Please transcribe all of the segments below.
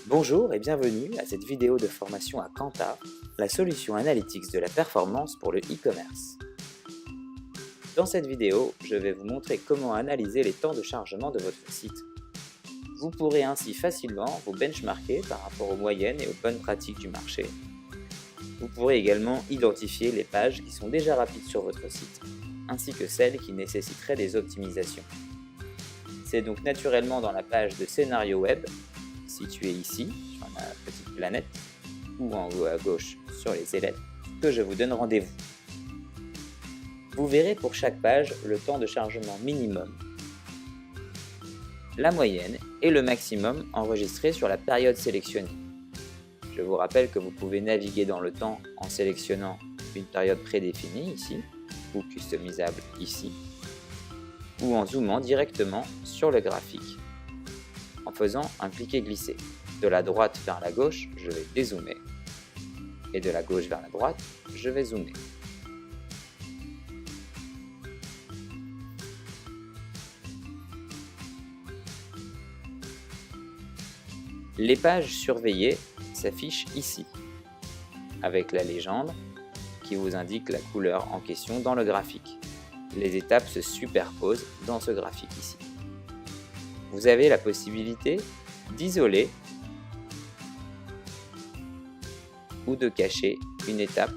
Bonjour et bienvenue à cette vidéo de formation à Kantar, la solution analytics de la performance pour le e-commerce. Dans cette vidéo, je vais vous montrer comment analyser les temps de chargement de votre site. Vous pourrez ainsi facilement vous benchmarker par rapport aux moyennes et aux bonnes pratiques du marché. Vous pourrez également identifier les pages qui sont déjà rapides sur votre site, ainsi que celles qui nécessiteraient des optimisations. C'est donc naturellement dans la page de scénario web, située ici, sur ma petite planète, ou en haut à gauche sur les ailettes, que je vous donne rendez-vous. Vous verrez pour chaque page le temps de chargement minimum, la moyenne et le maximum enregistré sur la période sélectionnée. Je vous rappelle que vous pouvez naviguer dans le temps en sélectionnant une période prédéfinie ici, ou customisable ici, ou en zoomant directement sur le graphique, en faisant un cliquer-glisser. De la droite vers la gauche, je vais dézoomer, et de la gauche vers la droite, je vais zoomer. Les pages surveillées s'affichent ici, avec la légende qui vous indique la couleur en question dans le graphique. Les étapes se superposent dans ce graphique ici. Vous avez la possibilité d'isoler ou de cacher une étape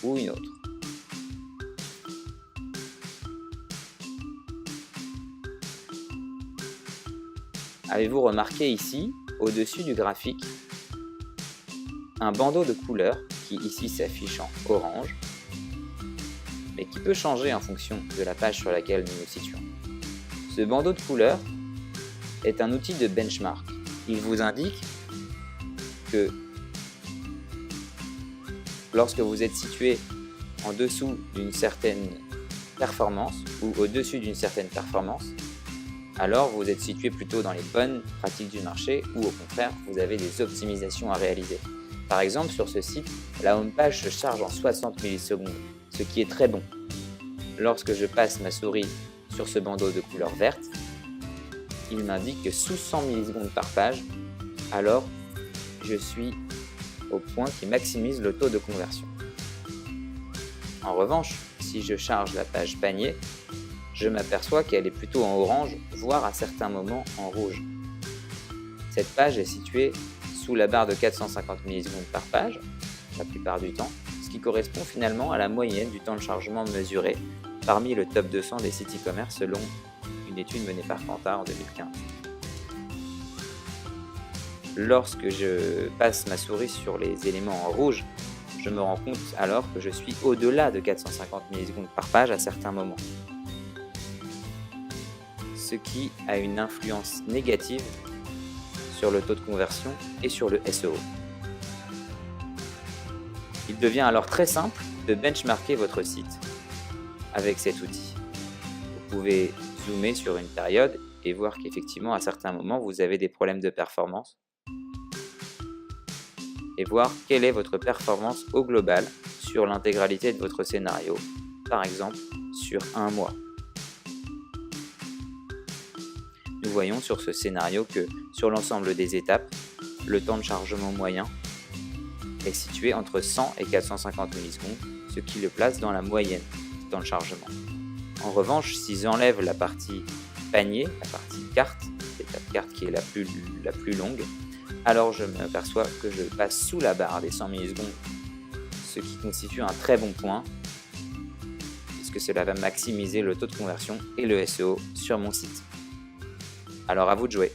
ou une autre. Avez-vous remarqué ici, au-dessus du graphique, un bandeau de couleurs qui ici s'affiche en orange, mais qui peut changer en fonction de la page sur laquelle nous nous situons. Ce bandeau de couleurs est un outil de benchmark. Il vous indique que lorsque vous êtes situé en dessous d'une certaine performance ou au-dessus d'une certaine performance, alors vous êtes situé plutôt dans les bonnes pratiques du marché ou au contraire, vous avez des optimisations à réaliser. Par exemple, sur ce site, la home page se charge en 60 millisecondes, ce qui est très bon. Lorsque je passe ma souris sur ce bandeau de couleur verte, il m'indique que sous 100 millisecondes par page, alors je suis au point qui maximise le taux de conversion. En revanche, si je charge la page panier, je m'aperçois qu'elle est plutôt en orange, voire à certains moments en rouge. Cette page est située sous la barre de 450 millisecondes par page, la plupart du temps, ce qui correspond finalement à la moyenne du temps de chargement mesuré parmi le top 200 des sites e-commerce selon une étude menée par Kantar en 2015. Lorsque je passe ma souris sur les éléments en rouge, je me rends compte alors que je suis au-delà de 450 millisecondes par page à certains moments, ce qui a une influence négative sur le taux de conversion et sur le SEO. Il devient alors très simple de benchmarker votre site avec cet outil. Vous pouvez zoomer sur une période et voir qu'effectivement à certains moments vous avez des problèmes de performance et voir quelle est votre performance au global sur l'intégralité de votre scénario, par exemple sur un mois. Nous voyons sur ce scénario que sur l'ensemble des étapes, le temps de chargement moyen est situé entre 100 et 450 millisecondes, ce qui le place dans la moyenne du temps de chargement. En revanche, si j'enlève la partie panier, la partie carte, l'étape carte qui est la plus longue, alors je m'aperçois que je passe sous la barre des 100 millisecondes, ce qui constitue un très bon point, puisque cela va maximiser le taux de conversion et le SEO sur mon site. Alors à vous de jouer.